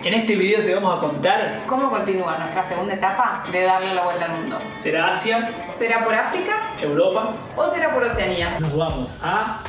En este video te vamos a contar cómo continúa nuestra segunda etapa de darle la vuelta al mundo. ¿Será Asia? ¿Será por África? ¿Europa? ¿O será por Oceanía? Nos vamos a...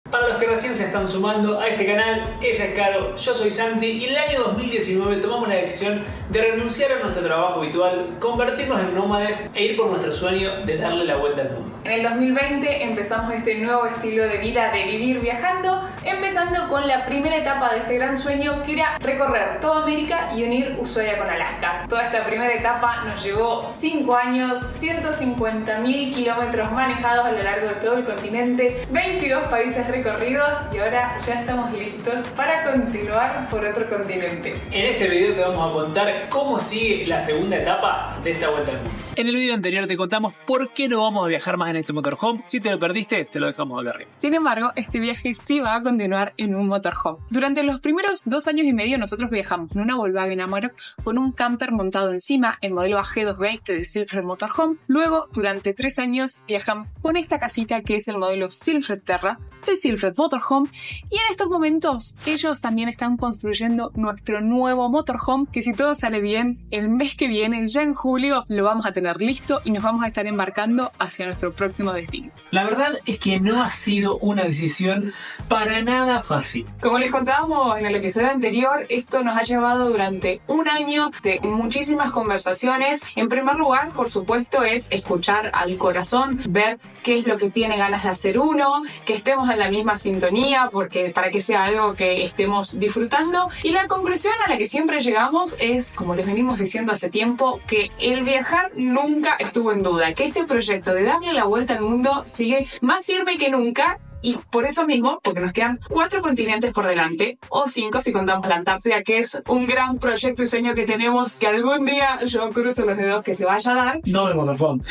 Para los que recién se están sumando a este canal, ella es Caro, yo soy Santi y en el año 2019 tomamos la decisión de renunciar a nuestro trabajo habitual, convertirnos en nómades e ir por nuestro sueño de darle la vuelta al mundo. En el 2020 empezamos este nuevo estilo de vida de vivir viajando, empezando con la primera etapa de este gran sueño que era recorrer toda América y unir Ushuaia con Alaska. Toda esta primera etapa nos llevó 5 años, 150.000 kilómetros manejados a lo largo de todo el continente, 22 países recorridos y ahora ya estamos listos para continuar por otro continente. En este video te vamos a contar cómo sigue la segunda etapa de esta vuelta al mundo. En el video anterior te contamos por qué no vamos a viajar más en este motorhome. Si te lo perdiste, te lo dejamos acá arriba. Sin embargo, este viaje sí va a continuar en un motorhome. Durante los primeros 2 años y medio nosotros viajamos en una Volkswagen Amarok con un camper montado encima, el modelo AG220 de Silfred Motorhome. Luego, durante 3 años, viajamos con esta casita que es el modelo Silfred Terra de Silfred Motorhome, y en estos momentos ellos también están construyendo nuestro nuevo motorhome que, si todo sale bien, el mes que viene, ya en julio, lo vamos a tener listo y nos vamos a estar embarcando hacia nuestro próximo destino. La verdad es que no ha sido una decisión para nada fácil. Como les contábamos en el episodio anterior, esto nos ha llevado durante un año de muchísimas conversaciones. En primer lugar, por supuesto, es escuchar al corazón, ver qué es lo que tiene ganas de hacer uno, que estemos en la misma sintonía, porque para que sea algo que estemos disfrutando. Y la conclusión a la que siempre llegamos es, como les venimos diciendo hace tiempo, que el viajar nunca estuvo en duda, que este proyecto de darle la vuelta al mundo sigue más firme que nunca. Y por eso mismo, porque nos quedan 4 continentes por delante, o 5 si contamos la Antártida, que es un gran proyecto y sueño que tenemos, que algún día yo cruzo los dedos que se vaya a dar. No de motorhome.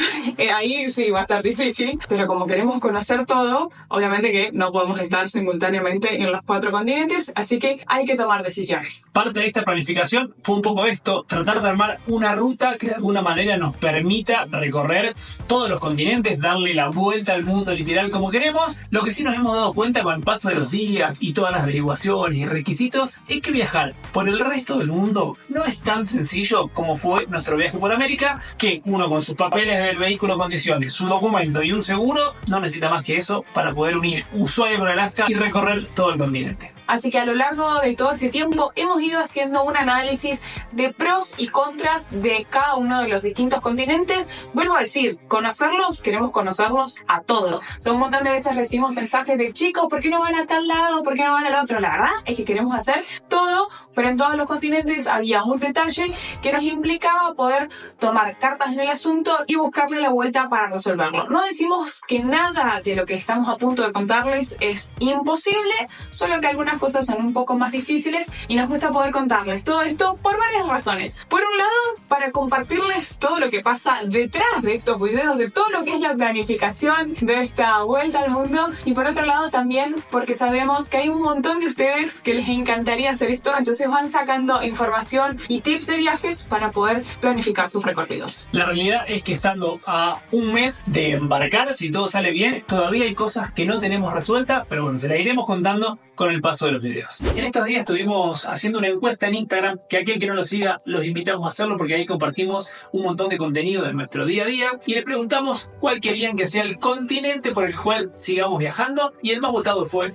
Ahí sí va a estar difícil, pero como queremos conocer todo, obviamente que no podemos estar simultáneamente en los 4 continentes, así que hay que tomar decisiones. Parte de esta planificación fue un poco esto, tratar de armar una ruta que de alguna manera nos permita recorrer todos los continentes, darle la vuelta al mundo literal como queremos. Lo que sí nos hemos dado cuenta con el paso de los días y todas las averiguaciones y requisitos es que viajar por el resto del mundo no es tan sencillo como fue nuestro viaje por América, que uno con sus papeles del vehículo en condiciones, su documento y un seguro no necesita más que eso para poder unir Ushuaia con Alaska y recorrer todo el continente. Así que a lo largo de todo este tiempo hemos ido haciendo un análisis de pros y contras de cada uno de los distintos continentes. Vuelvo a decir, conocerlos, queremos conocerlos a todos. Un montón de veces recibimos mensajes de chicos, ¿por qué no van a tal lado? ¿Por qué no van al otro? La verdad es que queremos hacer todo, pero en todos los continentes había un detalle que nos implicaba poder tomar cartas en el asunto y buscarle la vuelta para resolverlo. No decimos que nada de lo que estamos a punto de contarles es imposible, solo que algunas cosas son un poco más difíciles y nos gusta poder contarles todo esto por varias razones. Por un lado, para compartirles todo lo que pasa detrás de estos videos, de todo lo que es la planificación de esta vuelta al mundo, y por otro lado también porque sabemos que hay un montón de ustedes que les encantaría hacer esto, entonces van sacando información y tips de viajes para poder planificar sus recorridos. La realidad es que estando a un mes de embarcar, si todo sale bien, todavía hay cosas que no tenemos resueltas, pero bueno, se las iremos contando con el paso de los videos. En estos días estuvimos haciendo una encuesta en Instagram, que aquel que no lo siga los invitamos a hacerlo porque ahí compartimos un montón de contenido de nuestro día a día, y le preguntamos cuál querían que sea el continente por el cual sigamos viajando, y el más votado fue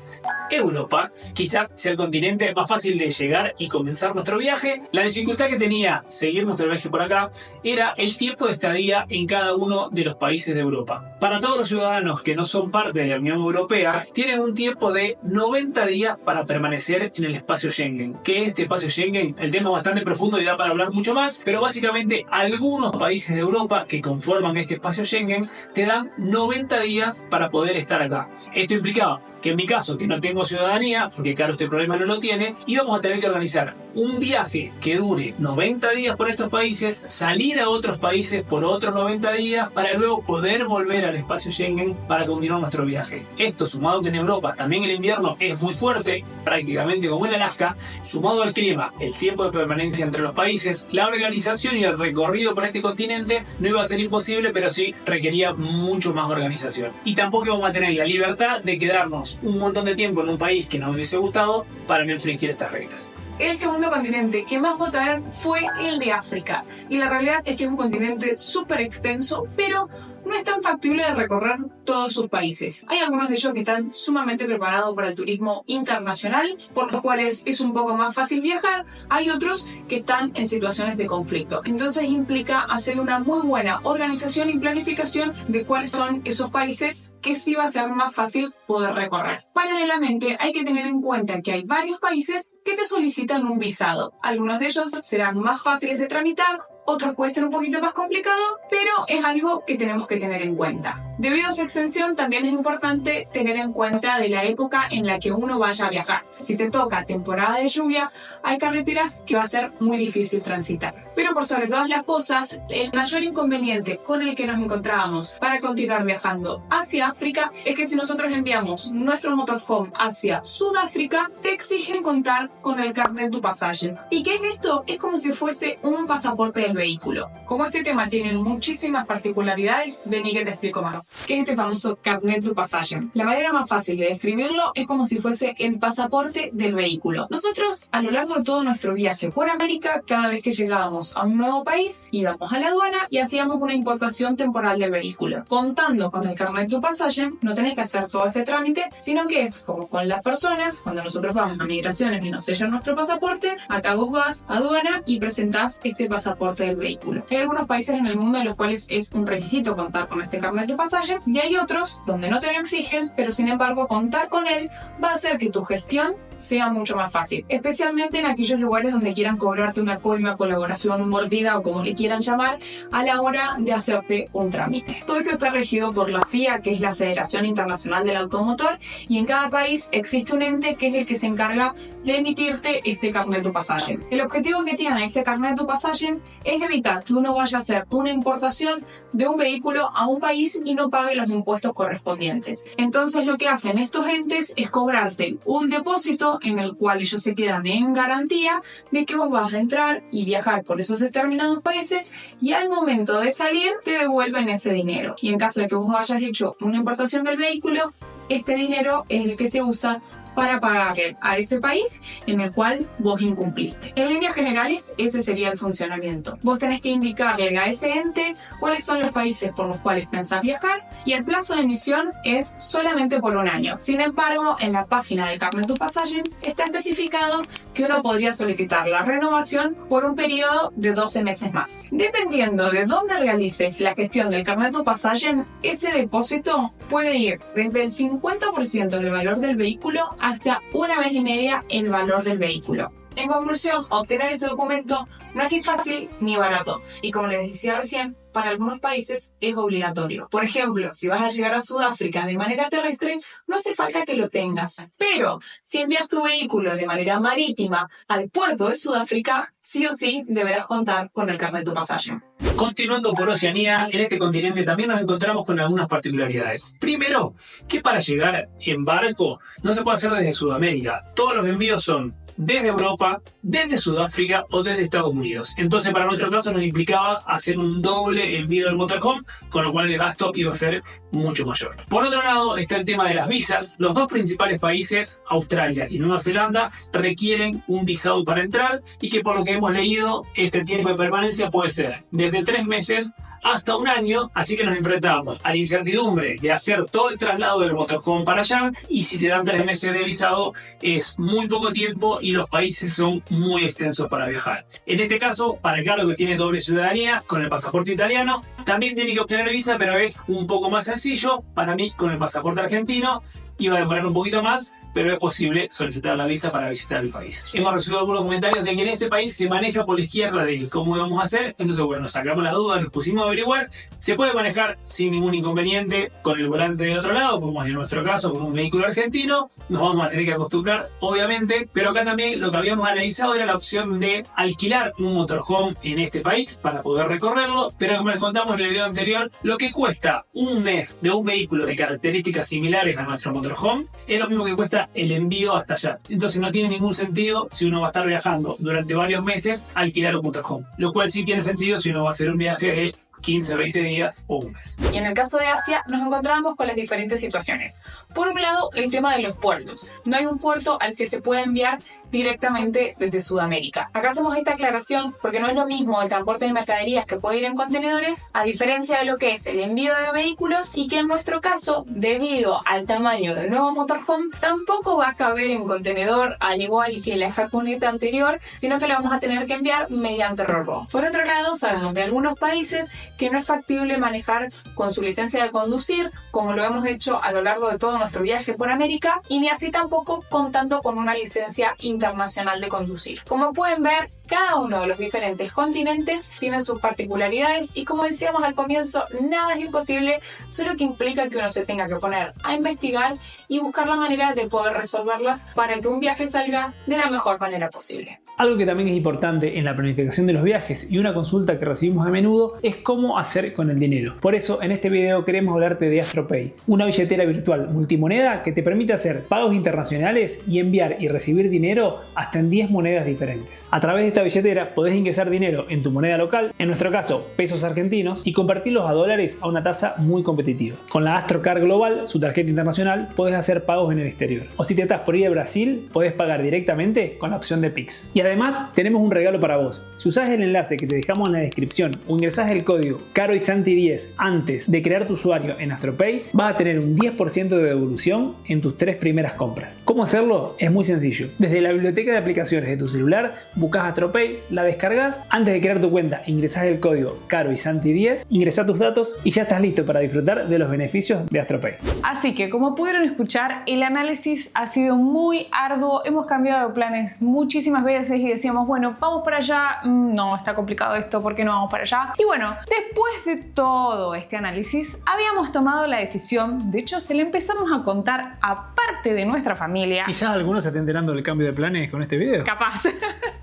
Europa. Quizás sea el continente más fácil de llegar y comenzar nuestro viaje. La dificultad que tenía seguir nuestro viaje por acá era el tiempo de estadía en cada uno de los países de Europa. Para todos los ciudadanos que no son parte de la Unión Europea, tienen un tiempo de 90 días para permanecer en el espacio Schengen. ¿Qué es este espacio Schengen? El tema es bastante profundo y da para hablar mucho más, pero básicamente algunos países de Europa que conforman este espacio Schengen te dan 90 días para poder estar acá. Esto implicaba que en mi caso, que no tengo ciudadanía, porque claro, este problema no lo tiene, íbamos a tener que organizar un viaje que dure 90 días por estos países, salir a otros países por otros 90 días para luego poder volver al espacio Schengen para continuar nuestro viaje. Esto, sumado que en Europa también el invierno es muy fuerte, prácticamente como en Alaska, sumado al clima, el tiempo de permanencia entre los países, la organización y el recorrido por este continente no iba a ser imposible, pero sí requería mucho más organización. Y tampoco íbamos a tener la libertad de quedarnos un montón de tiempo en un país que nos hubiese gustado para no infringir estas reglas. El segundo continente que más votaron fue el de África. Y la realidad es que es un continente súper extenso, pero no es tan factible de recorrer todos sus países. Hay algunos de ellos que están sumamente preparados para el turismo internacional, por los cuales es un poco más fácil viajar. Hay otros que están en situaciones de conflicto. Entonces implica hacer una muy buena organización y planificación de cuáles son esos países que sí va a ser más fácil poder recorrer. Paralelamente, hay que tener en cuenta que hay varios países que te solicitan un visado. Algunos de ellos serán más fáciles de tramitar, otros puede ser un poquito más complicado, pero es algo que tenemos que tener en cuenta. Debido a su extensión, también es importante tener en cuenta de la época en la que uno vaya a viajar. Si te toca temporada de lluvia, hay carreteras que va a ser muy difícil transitar. Pero por sobre todas las cosas, el mayor inconveniente con el que nos encontrábamos para continuar viajando hacia África es que si nosotros enviamos nuestro motorhome hacia Sudáfrica, te exigen contar con el carnet de pasaje. ¿Y qué es esto? Es como si fuese un pasaporte del vehículo. Como este tema tiene muchísimas particularidades, vení que te explico más. ¿Qué es este famoso carnet de pasaje? La manera más fácil de describirlo es como si fuese el pasaporte del vehículo. Nosotros, a lo largo de todo nuestro viaje por América, cada vez que llegábamos a un nuevo país, íbamos a la aduana y hacíamos una importación temporal del vehículo. Contando con el carnet de pasaje, no tenés que hacer todo este trámite, sino que es como con las personas, cuando nosotros vamos a migraciones y nos sellan nuestro pasaporte, acá vos vas a aduana y presentás este pasaporte del vehículo. Hay algunos países en el mundo en los cuales es un requisito contar con este carnet de pasaje y hay otros donde no te lo exigen, pero sin embargo contar con él va a hacer que tu gestión sea mucho más fácil, especialmente en aquellos lugares donde quieran cobrarte una coima, colaboración, mordida o como le quieran llamar a la hora de hacerte un trámite. Todo esto está regido por la FIA, que es la Federación Internacional del Automotor, y en cada país existe un ente que es el que se encarga de emitirte este carnet de pasaje. El objetivo que tiene este carnet de pasaje es evitar que uno vaya a hacer una importación de un vehículo a un país y no pague los impuestos correspondientes. Entonces lo que hacen estos entes es cobrarte un depósito en el cual ellos se quedan en garantía de que vos vas a entrar y viajar por esos determinados países y al momento de salir te devuelven ese dinero. Y en caso de que vos hayas hecho una importación del vehículo, este dinero es el que se usa para pagarle a ese país en el cual vos incumpliste. En líneas generales, ese sería el funcionamiento. Vos tenés que indicarle a ese ente cuáles son los países por los cuales pensás viajar y el plazo de emisión es solamente por un año. Sin embargo, en la página del carnet de pasaje está especificado que uno podría solicitar la renovación por un periodo de 12 meses más. Dependiendo de dónde realices la gestión del carnet de pasaje, ese depósito puede ir desde el 50% del valor del vehículo hasta 1,5 veces el valor del vehículo. En conclusión, obtener este documento no es ni fácil ni barato. Y como les decía recién, para algunos países es obligatorio. Por ejemplo, si vas a llegar a Sudáfrica de manera terrestre, no hace falta que lo tengas. Pero si envías tu vehículo de manera marítima al puerto de Sudáfrica, sí o sí deberás contar con el carnet de pasaje. Continuando por Oceanía, en este continente también nos encontramos con algunas particularidades. Primero, que para llegar en barco no se puede hacer desde Sudamérica. Todos los envíos son desde Europa, desde Sudáfrica o desde Estados Unidos. Entonces, para nuestro caso nos implicaba hacer un doble envío del motorhome, con lo cual el gasto iba a ser mucho mayor. Por otro lado, está el tema de las visas. Los dos principales países, Australia y Nueva Zelanda, requieren un visado para entrar y que por lo que hemos leído, este tiempo de permanencia puede ser desde 3 meses hasta 1 año, así que nos enfrentamos a la incertidumbre de hacer todo el traslado del motorhome para allá, y si te dan 3 meses de visado es muy poco tiempo y los países son muy extensos para viajar. En este caso, para Carlos, que tiene doble ciudadanía con el pasaporte italiano, también tiene que obtener visa, pero es un poco más sencillo. Para mí, con el pasaporte argentino, iba a demorar un poquito más, pero es posible solicitar la visa para visitar el país. Hemos recibido algunos comentarios de que en este país se maneja por la izquierda de cómo íbamos a hacer, entonces bueno, nos sacamos la duda, nos pusimos a averiguar. Se puede manejar sin ningún inconveniente con el volante del otro lado, como es en nuestro caso con un vehículo argentino. Nos vamos a tener que acostumbrar, obviamente, pero acá también lo que habíamos analizado era la opción de alquilar un motorhome en este país para poder recorrerlo, pero como les contamos en el video anterior, lo que cuesta un mes de un vehículo de características similares a nuestro motorhome es lo mismo que cuesta el envío hasta allá. Entonces no tiene ningún sentido, si uno va a estar viajando durante varios meses, alquilar un motorhome. Lo cual sí tiene sentido si uno va a hacer un viaje de 15, 20 días o un mes. Y en el caso de Asia nos encontramos con las diferentes situaciones. Por un lado, el tema de los puertos. No hay un puerto al que se pueda enviar directamente desde Sudamérica. Acá hacemos esta aclaración porque no es lo mismo el transporte de mercaderías que puede ir en contenedores, a diferencia de lo que es el envío de vehículos, y que en nuestro caso, debido al tamaño del nuevo motorhome, tampoco va a caber en contenedor al igual que la jaconeta anterior, sino que lo vamos a tener que enviar mediante RoRo. Por otro lado, sabemos de algunos países que no es factible manejar con su licencia de conducir, como lo hemos hecho a lo largo de todo nuestro viaje por América, y ni así tampoco contando con una licencia internacional de conducir. Como pueden ver, cada uno de los diferentes continentes tiene sus particularidades y, como decíamos al comienzo, nada es imposible, solo que implica que uno se tenga que poner a investigar y buscar la manera de poder resolverlas para que un viaje salga de la mejor manera posible. Algo que también es importante en la planificación de los viajes y una consulta que recibimos a menudo es cómo hacer con el dinero. Por eso en este video queremos hablarte de AstroPay, una billetera virtual multimoneda que te permite hacer pagos internacionales y enviar y recibir dinero hasta en 10 monedas diferentes. A través de esta billetera podés ingresar dinero en tu moneda local, en nuestro caso pesos argentinos, y convertirlos a dólares a una tasa muy competitiva. Con la AstroCard Global, su tarjeta internacional, podés hacer pagos en el exterior. O si te estás por ir a Brasil, podés pagar directamente con la opción de Pix. Y además tenemos un regalo para vos. Si usás el enlace que te dejamos en la descripción o ingresás el código CAROYSANTI10 antes de crear tu usuario en AstroPay, vas a tener un 10% de devolución en tus 3 primeras compras. ¿Cómo hacerlo? Es muy sencillo. Desde la biblioteca de aplicaciones de tu celular, buscas AstroPay, la descargas, antes de crear tu cuenta ingresás el código CAROYSANTI10, ingresás tus datos y ya estás listo para disfrutar de los beneficios de AstroPay. Así que, como pudieron escuchar, el análisis ha sido muy arduo. Hemos cambiado de planes muchísimas veces y decíamos, bueno, vamos para allá, no, está complicado esto, ¿por qué no vamos para allá? Y bueno, después de todo este análisis, habíamos tomado la decisión, de hecho se le empezamos a contar a parte de nuestra familia. Quizás algunos se estén enterando del cambio de planes con este video. Capaz.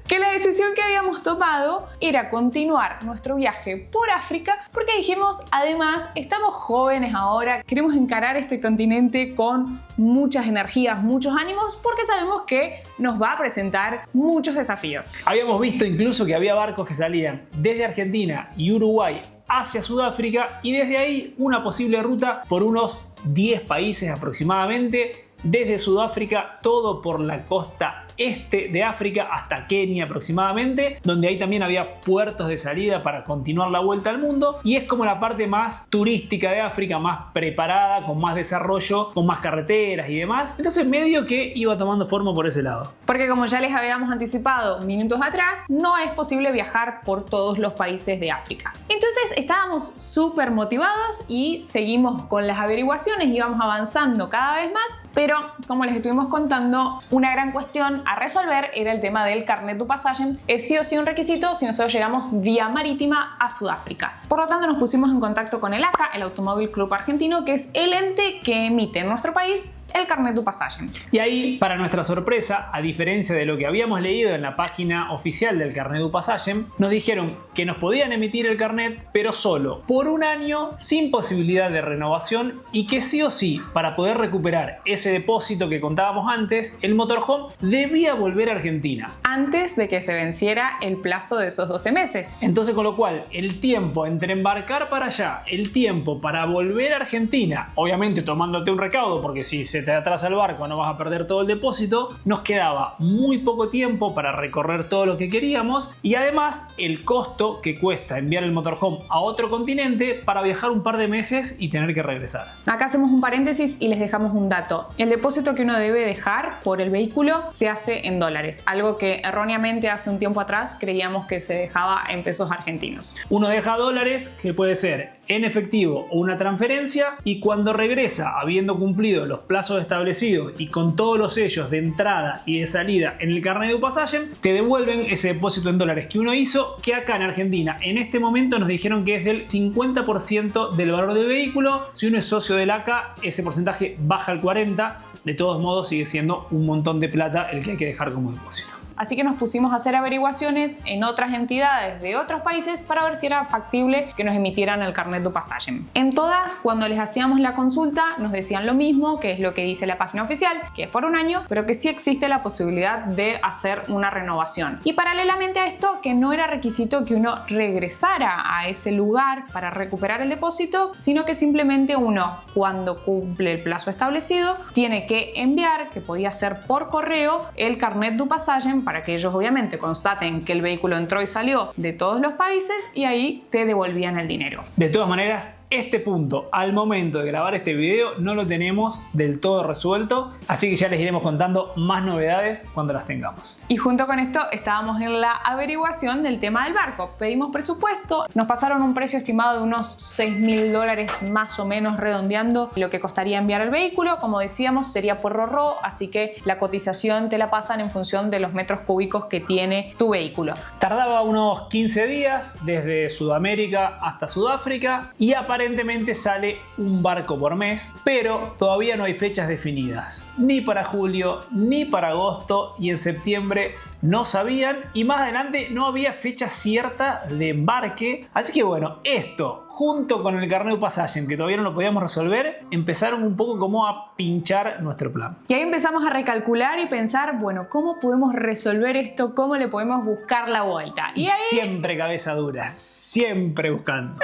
Que la decisión que habíamos tomado era continuar nuestro viaje por África, porque dijimos, además, estamos jóvenes ahora, queremos encarar este continente con muchas energías, muchos ánimos, porque sabemos que nos va a presentar muchos desafíos. Habíamos visto incluso que había barcos que salían desde Argentina y Uruguay hacia Sudáfrica y desde ahí una posible ruta por unos 10 países aproximadamente, desde Sudáfrica todo por la costa este de África hasta Kenia aproximadamente, donde ahí también había puertos de salida para continuar la vuelta al mundo, y es como la parte más turística de África, más preparada, con más desarrollo, con más carreteras y demás. Entonces medio que iba tomando forma por ese lado. Porque como ya les habíamos anticipado minutos atrás, no es posible viajar por todos los países de África. Entonces estábamos súper motivados y seguimos con las averiguaciones, íbamos avanzando cada vez más, pero como les estuvimos contando, una gran cuestión a resolver era el tema del carnet du passage. Es sí o sí un requisito si nosotros llegamos vía marítima a Sudáfrica. Por lo tanto, nos pusimos en contacto con el ACA, el Automóvil Club Argentino, que es el ente que emite en nuestro país el carnet du passage. Y ahí, para nuestra sorpresa, a diferencia de lo que habíamos leído en la página oficial del carnet du passage, nos dijeron que nos podían emitir el carnet, pero solo por un año, sin posibilidad de renovación, y que sí o sí, para poder recuperar ese depósito que contábamos antes, el motorhome debía volver a Argentina antes de que se venciera el plazo de esos 12 meses. Entonces, con lo cual, el tiempo entre embarcar para allá, el tiempo para volver a Argentina, obviamente tomándote un recaudo, porque si se te atrasa el barco no vas a perder todo el depósito, nos quedaba muy poco tiempo para recorrer todo lo que queríamos, y además el costo que cuesta enviar el motorhome a otro continente para viajar un par de meses y tener que regresar. Acá hacemos un paréntesis y les dejamos un dato. El depósito que uno debe dejar por el vehículo se hace en dólares, algo que erróneamente hace un tiempo atrás creíamos que se dejaba en pesos argentinos. Uno deja dólares, que puede ser en efectivo o una transferencia, y cuando regresa habiendo cumplido los plazos establecidos y con todos los sellos de entrada y de salida en el carnet du passage, te devuelven ese depósito en dólares que uno hizo, que acá en Argentina en este momento nos dijeron que es del 50% del valor del vehículo. Si uno es socio del ACA, ese porcentaje baja al 40%. De todos modos sigue siendo un montón de plata el que hay que dejar como depósito. así que nos pusimos a hacer averiguaciones en otras entidades de otros países para ver si era factible que nos emitieran el carnet de pasaje. En todas, cuando les hacíamos la consulta, nos decían lo mismo, que es lo que dice la página oficial, que es por un año, pero que sí existe la posibilidad de hacer una renovación. Y paralelamente a esto, que no era requisito que uno regresara a ese lugar para recuperar el depósito, sino que simplemente uno, cuando cumple el plazo establecido, tiene que enviar, que podía ser por correo, el carnet du pasaje para que ellos obviamente constaten que el vehículo entró y salió de todos los países y ahí te devolvían el dinero. De todas maneras, este punto, al momento de grabar este video, no lo tenemos del todo resuelto, así que ya les iremos contando más novedades cuando las tengamos. Y junto con esto estábamos en la averiguación del tema del barco. Pedimos presupuesto, nos pasaron un precio estimado de unos $6.000 más o menos, redondeando lo que costaría enviar el vehículo. Como decíamos, sería por RoRo, así que la cotización te la pasan en función de los metros cúbicos que tiene tu vehículo. Tardaba unos 15 días desde Sudamérica hasta Sudáfrica y aparentemente sale un barco por mes, pero todavía no hay fechas definidas, ni para julio ni para agosto, y en septiembre no sabían, y más adelante no había fecha cierta de embarque. Así que bueno, esto junto con el carnet de pasaje, que todavía no lo podíamos resolver, empezaron un poco como a pinchar nuestro plan. Y ahí empezamos a recalcular y pensar, bueno, ¿cómo podemos resolver esto? ¿Cómo le podemos buscar la vuelta? Y ahí, siempre cabeza dura, siempre buscando.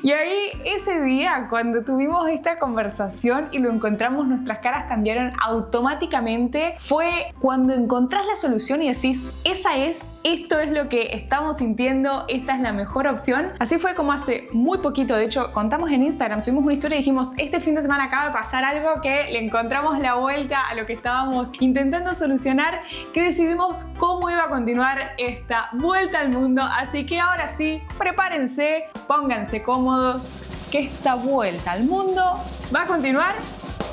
Y ahí ese día, cuando tuvimos esta conversación y lo encontramos, nuestras caras cambiaron automáticamente. Fue cuando encontrás la solución y decís, esto es lo que estamos sintiendo, esta es la mejor opción. Así fue como hace muy poquito, de hecho, contamos en Instagram, subimos una historia y dijimos, este fin de semana acaba de pasar algo que le encontramos la vuelta a lo que estábamos intentando solucionar, que decidimos cómo iba a continuar esta vuelta al mundo. Así que ahora sí, prepárense, pónganse cómodos, que esta vuelta al mundo va a continuar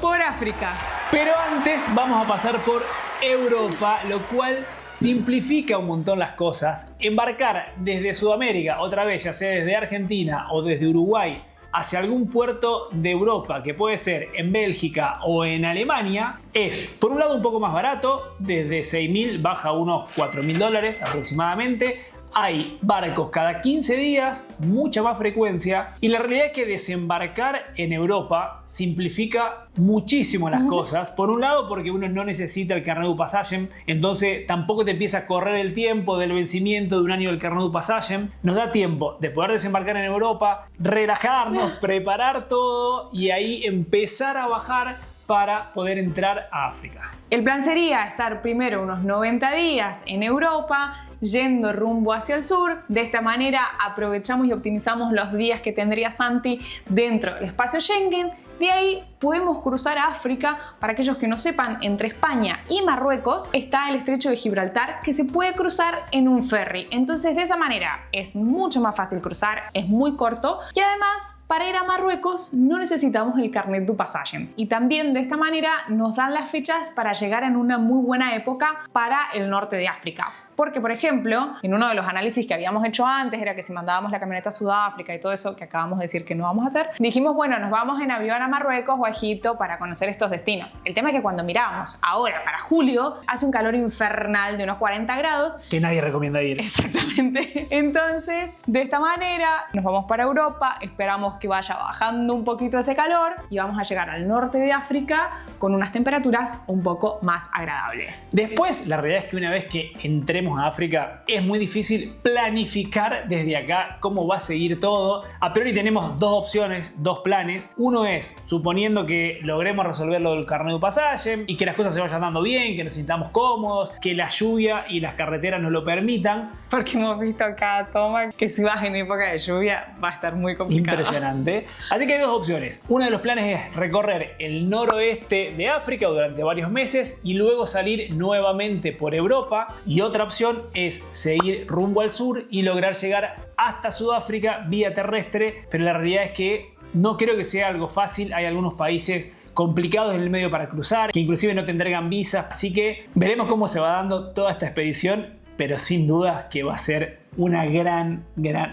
por África. Pero antes vamos a pasar por Europa, lo cual simplifica un montón las cosas. Embarcar desde Sudamérica, otra vez, ya sea desde Argentina o desde Uruguay, hacia algún puerto de Europa, que puede ser en Bélgica o en Alemania, es por un lado un poco más barato, desde $6.000 baja a unos $4.000 aproximadamente. Hay barcos cada 15 días, mucha más frecuencia, y la realidad es que desembarcar en Europa simplifica muchísimo las cosas. Por un lado, porque uno no necesita el carnet du pasaje, entonces tampoco te empieza a correr el tiempo del vencimiento de un año del carnet du pasaje. Nos da tiempo de poder desembarcar en Europa, relajarnos, preparar todo y ahí empezar a bajar para poder entrar a África. El plan sería estar primero unos 90 días en Europa, yendo rumbo hacia el sur. De esta manera aprovechamos y optimizamos los días que tendría Santi dentro del espacio Schengen. De ahí podemos cruzar a África. Para aquellos que no sepan, entre España y Marruecos está el estrecho de Gibraltar, que se puede cruzar en un ferry. Entonces, de esa manera es mucho más fácil cruzar, es muy corto y además, para ir a Marruecos no necesitamos el carnet du pasaje. Y también de esta manera nos dan las fechas para llegar en una muy buena época para el norte de África. Porque, por ejemplo, en uno de los análisis que habíamos hecho antes, era que si mandábamos la camioneta a Sudáfrica y todo eso que acabamos de decir que no vamos a hacer, dijimos, bueno, nos vamos en avión a Marruecos o a Egipto para conocer estos destinos. El tema es que cuando miramos ahora para julio, hace un calor infernal de unos 40 grados. Que nadie recomienda ir. Exactamente. Entonces, de esta manera, nos vamos para Europa, esperamos que vaya bajando un poquito ese calor y vamos a llegar al norte de África con unas temperaturas un poco más agradables. Después, la realidad es que una vez que entremos a África, es muy difícil planificar desde acá cómo va a seguir todo. A priori tenemos dos opciones, dos planes. Uno es, suponiendo que logremos resolver lo del carnet du pasaje y que las cosas se vayan dando bien, que nos sintamos cómodos, que la lluvia y las carreteras nos lo permitan. Porque hemos visto cada toma que si vas en época de lluvia va a estar muy complicado. Impresionante. Así que hay dos opciones. Uno de los planes es recorrer el noroeste de África durante varios meses y luego salir nuevamente por Europa. Y otra opción es seguir rumbo al sur y lograr llegar hasta Sudáfrica vía terrestre, pero la realidad es que no creo que sea algo fácil. Hay algunos países complicados en el medio para cruzar, que inclusive no te entregan visa, así que veremos cómo se va dando toda esta expedición, pero sin duda que va a ser una gran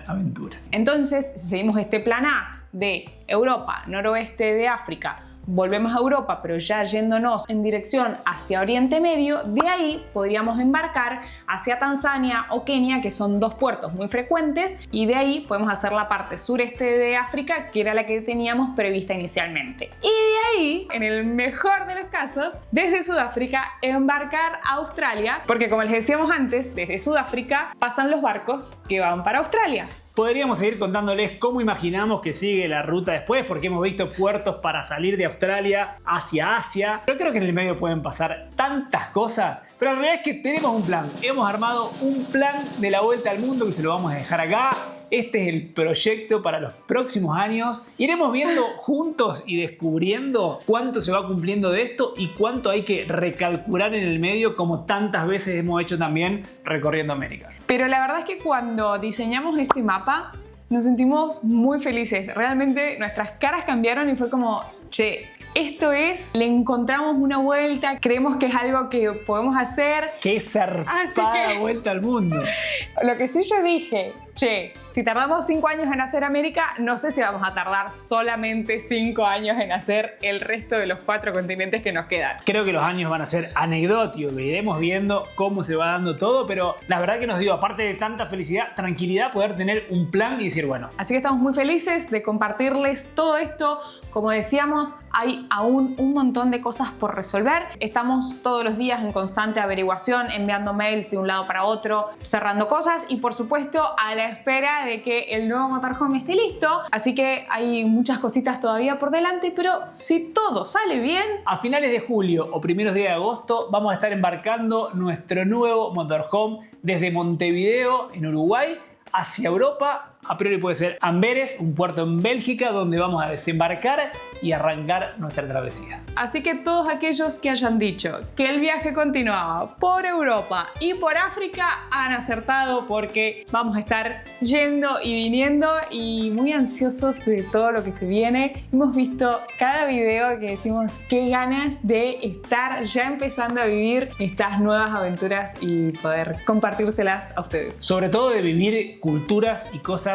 aventura. Entonces, si seguimos este plan A de Europa, noroeste de África, volvemos a Europa, pero ya yéndonos en dirección hacia Oriente Medio, de ahí podríamos embarcar hacia Tanzania o Kenia, que son dos puertos muy frecuentes, y de ahí podemos hacer la parte sureste de África, que era la que teníamos prevista inicialmente. Y de ahí, en el mejor de los casos, desde Sudáfrica embarcar a Australia, porque como les decíamos antes, desde Sudáfrica pasan los barcos que van para Australia. Podríamos seguir contándoles cómo imaginamos que sigue la ruta después, porque hemos visto puertos para salir de Australia hacia Asia, pero creo que en el medio pueden pasar tantas cosas. Pero la realidad es que tenemos un plan. Hemos armado un plan de la vuelta al mundo que se lo vamos a dejar acá. Este es el proyecto para los próximos años. Iremos viendo juntos y descubriendo cuánto se va cumpliendo de esto y cuánto hay que recalcular en el medio, como tantas veces hemos hecho también recorriendo América. Pero la verdad es que cuando diseñamos este mapa nos sentimos muy felices. Realmente nuestras caras cambiaron y fue como, che, esto es, le encontramos una vuelta, creemos que es algo que podemos hacer. ¡Qué zarpada vuelta al mundo! Lo que sí yo dije, che, si tardamos 5 años en hacer América, no sé si vamos a tardar solamente 5 años en hacer el resto de los 4 continentes que nos quedan. Creo que los años van a ser anecdóticos, iremos viendo cómo se va dando todo, pero la verdad que nos dio, aparte de tanta felicidad, tranquilidad, poder tener un plan y decir, bueno. Así que estamos muy felices de compartirles todo esto. Como decíamos, hay aún un montón de cosas por resolver. Estamos todos los días en constante averiguación, enviando mails de un lado para otro, cerrando cosas y por supuesto a la espera de que el nuevo motorhome esté listo. Así que hay muchas cositas todavía por delante, pero si todo sale bien, a finales de julio o primeros días de agosto vamos a estar embarcando nuestro nuevo motorhome desde Montevideo, en Uruguay, hacia Europa. A priori puede ser Amberes, un puerto en Bélgica, donde vamos a desembarcar y arrancar nuestra travesía. Así que todos aquellos que hayan dicho que el viaje continuaba por Europa y por África han acertado, porque vamos a estar yendo y viniendo y muy ansiosos de todo lo que se viene. Hemos visto cada video que decimos qué ganas de estar ya empezando a vivir estas nuevas aventuras y poder compartírselas a ustedes. Sobre todo de vivir culturas y cosas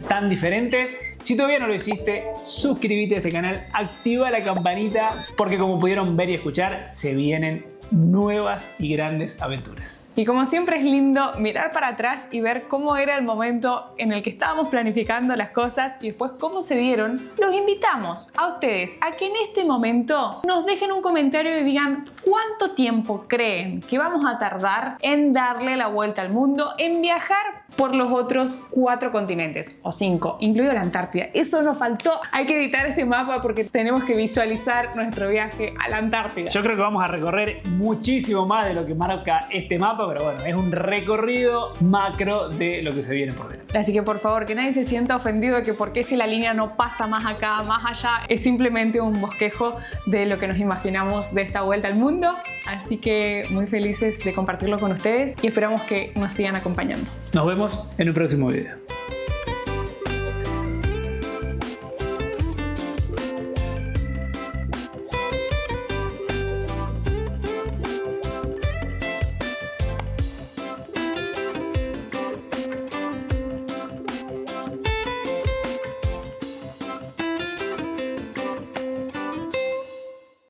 tan diferentes. Si todavía no lo hiciste, suscríbete a este canal, activa la campanita, porque como pudieron ver y escuchar, se vienen nuevas y grandes aventuras. Y como siempre es lindo mirar para atrás y ver cómo era el momento en el que estábamos planificando las cosas y después cómo se dieron. Los invitamos a ustedes a que en este momento nos dejen un comentario y digan cuánto tiempo creen que vamos a tardar en darle la vuelta al mundo, en viajar por los otros 4 continentes o 5, incluido la Antártida. Eso nos faltó. Hay que editar este mapa porque tenemos que visualizar nuestro viaje a la Antártida. Yo creo que vamos a recorrer muchísimo más de lo que marca este mapa, pero bueno, es un recorrido macro de lo que se viene por delante. Así que por favor, que nadie se sienta ofendido de que por qué si la línea no pasa más acá, más allá. Es simplemente un bosquejo de lo que nos imaginamos de esta vuelta al mundo. Así que muy felices de compartirlo con ustedes y esperamos que nos sigan acompañando. Nos vemos en un próximo video.